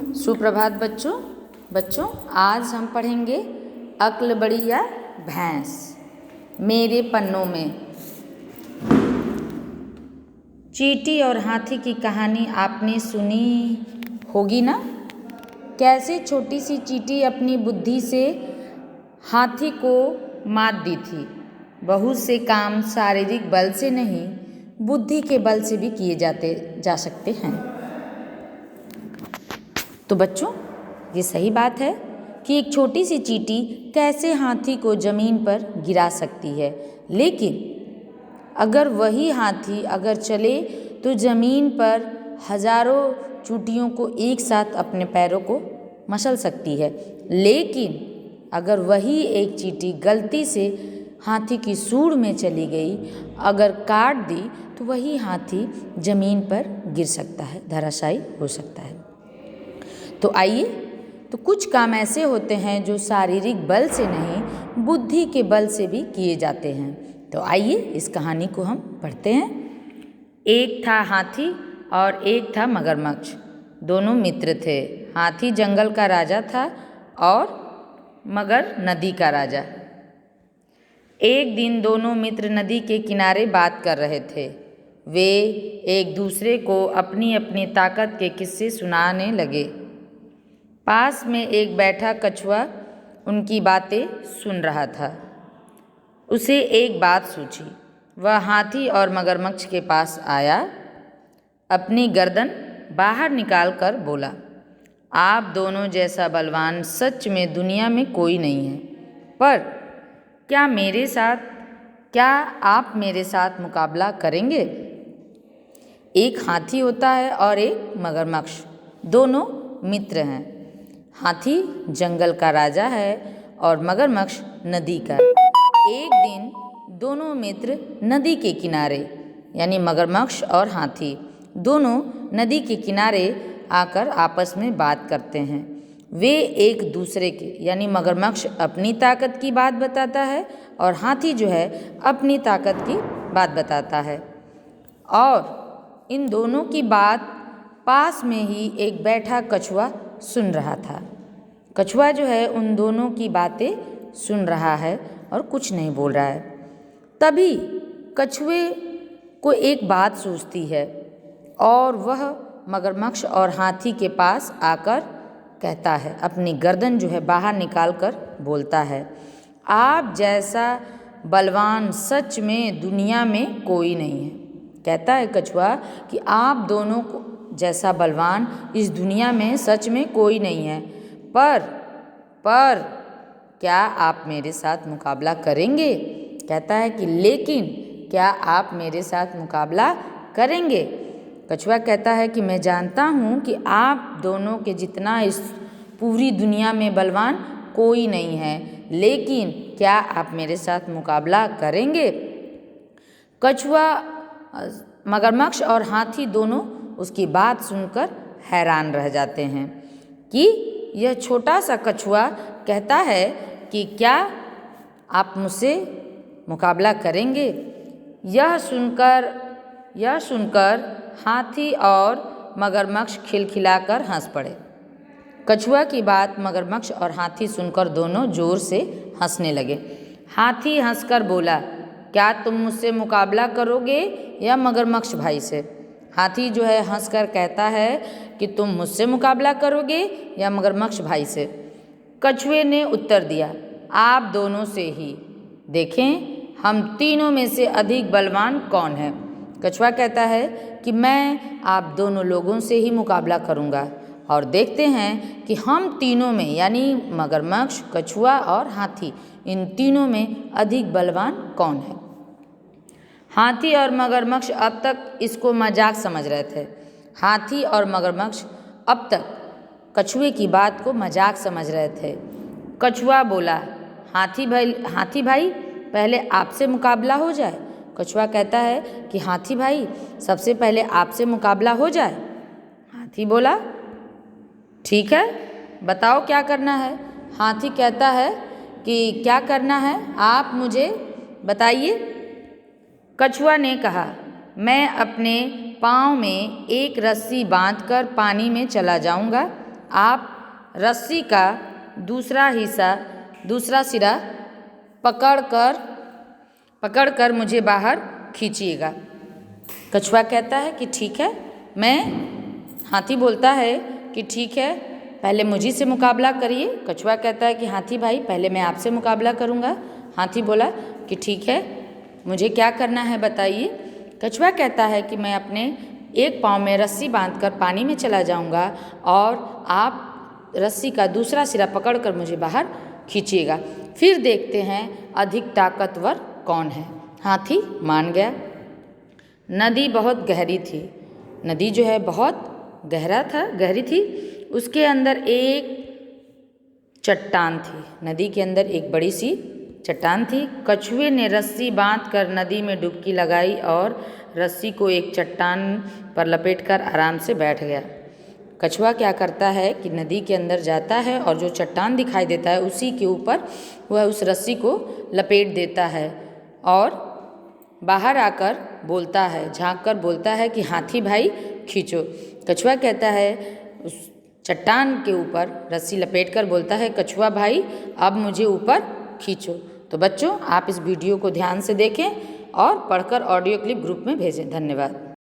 सुप्रभात बच्चों। आज हम पढ़ेंगे अक्ल बड़ी या भैंस। मेरे पन्नों में चींटी और हाथी की कहानी आपने सुनी होगी ना। कैसे छोटी सी चींटी अपनी बुद्धि से हाथी को मात दी थी। बहुत से काम शारीरिक बल से नहीं, बुद्धि के बल से भी किए जा सकते हैं। तो बच्चों, ये सही बात है कि एक छोटी सी चींटी कैसे हाथी को ज़मीन पर गिरा सकती है, लेकिन अगर वही हाथी अगर चले तो ज़मीन पर हजारों चींटियों को एक साथ अपने पैरों को मसल सकती है। लेकिन अगर वही एक चींटी गलती से हाथी की सूंड में चली गई, अगर काट दी, तो वही हाथी ज़मीन पर गिर सकता है, धराशायी हो सकता है। तो आइए, तो कुछ काम ऐसे होते हैं जो शारीरिक बल से नहीं, बुद्धि के बल से भी किए जाते हैं। तो आइए इस कहानी को हम पढ़ते हैं। एक था हाथी और एक था मगरमच्छ। दोनों मित्र थे। हाथी जंगल का राजा था और मगर नदी का राजा। एक दिन दोनों मित्र नदी के किनारे बात कर रहे थे। वे एक दूसरे को अपनी अपनी ताकत के किस्से सुनाने लगे। पास में एक बैठा कछुआ उनकी बातें सुन रहा था। उसे एक बात सूझी। वह हाथी और मगरमच्छ के पास आया, अपनी गर्दन बाहर निकालकर बोला, आप दोनों जैसा बलवान सच में दुनिया में कोई नहीं है, पर क्या आप मेरे साथ मुकाबला करेंगे? एक हाथी होता है और एक मगरमच्छ, दोनों मित्र हैं। हाथी जंगल का राजा है और मगरमच्छ नदी का। एक दिन दोनों मित्र नदी के किनारे, यानी मगरमच्छ और हाथी दोनों नदी के किनारे आकर आपस में बात करते हैं। वे एक दूसरे के, यानी मगरमच्छ अपनी ताकत की बात बताता है और हाथी जो है अपनी ताकत की बात बताता है। और इन दोनों की बात पास में ही एक बैठा कछुआ सुन रहा था। कछुआ जो है उन दोनों की बातें सुन रहा है और कुछ नहीं बोल रहा है। तभी कछुए को एक बात सूझती है और वह मगरमच्छ और हाथी के पास आकर कहता है, अपनी गर्दन जो है बाहर निकालकर बोलता है, आप जैसा बलवान सच में दुनिया में कोई नहीं है। कहता है कछुआ कि आप दोनों को जैसा बलवान इस दुनिया में सच में कोई नहीं है, पर क्या आप मेरे साथ मुकाबला करेंगे? कहता है कि लेकिन क्या आप मेरे साथ मुकाबला करेंगे? कछुआ कहता है कि मैं जानता हूँ कि आप दोनों के जितना इस पूरी दुनिया में बलवान कोई नहीं है, लेकिन क्या आप मेरे साथ मुकाबला करेंगे? कछुआ, मगरमच्छ और हाथी दोनों उसकी बात सुनकर हैरान रह जाते हैं कि यह छोटा सा कछुआ कहता है कि क्या आप मुझसे मुकाबला करेंगे? यह सुनकर हाथी और मगरमच्छ खिलखिलाकर हंस पड़े। कछुआ की बात मगरमच्छ और हाथी सुनकर दोनों जोर से हंसने लगे। हाथी हंसकर बोला, क्या तुम मुझसे मुकाबला करोगे या मगरमच्छ भाई से? हाथी जो है हंसकर कहता है कि तुम मुझसे मुकाबला करोगे या मगरमच्छ भाई से? कछुए ने उत्तर दिया, आप दोनों से ही, देखें हम तीनों में से अधिक बलवान कौन है। कछुआ कहता है कि मैं आप दोनों लोगों से ही मुकाबला करूंगा और देखते हैं कि हम तीनों में, यानी मगरमच्छ, कछुआ और हाथी, इन तीनों में अधिक बलवान कौन है। हाथी और मगरमच्छ अब तक इसको मजाक समझ रहे थे। हाथी और मगरमच्छ अब तक कछुए की बात को मजाक समझ रहे थे। कछुआ बोला, हाथी भाई पहले आपसे मुकाबला हो जाए। कछुआ कहता है कि हाथी भाई सबसे पहले आपसे मुकाबला हो जाए। हाथी बोला, ठीक है, बताओ क्या करना है। हाथी कहता है कि क्या करना है आप मुझे बताइए। कछुआ ने कहा, मैं अपने पाँव में एक रस्सी बांधकर पानी में चला जाऊंगा आप रस्सी का दूसरा सिरा पकड़कर मुझे बाहर खींचिएगा। कछुआ कहता है कि ठीक है। हाथी बोलता है कि ठीक है, पहले मुझी से मुकाबला करिए। कछुआ कहता है कि हाथी भाई पहले मैं आपसे मुकाबला करूँगा। हाथी बोला कि ठीक है, मुझे क्या करना है बताइए। कछुआ कहता है कि मैं अपने एक पाँव में रस्सी बांधकर पानी में चला जाऊँगा और आप रस्सी का दूसरा सिरा पकड़कर मुझे बाहर खींचिएगा, फिर देखते हैं अधिक ताकतवर कौन है। हाथी मान गया। नदी बहुत गहरी थी। नदी जो है बहुत गहरी थी। उसके अंदर एक चट्टान थी। नदी के अंदर एक बड़ी सी चट्टान थी। कछुए ने रस्सी बांधकर नदी में डुबकी लगाई और रस्सी को एक चट्टान पर लपेटकर आराम से बैठ गया। कछुआ क्या करता है कि नदी के अंदर जाता है और जो चट्टान दिखाई देता है उसी के ऊपर वह उस रस्सी को लपेट देता है और बाहर आकर बोलता है, झांक कर बोलता है कि हाथी भाई खींचो। कछुआ कहता है, उस चट्टान के ऊपर रस्सी लपेटकर बोलता है, कछुआ भाई अब मुझे ऊपर खींचो। तो बच्चों, आप इस वीडियो को ध्यान से देखें और पढ़कर ऑडियो क्लिप ग्रुप में भेजें। धन्यवाद।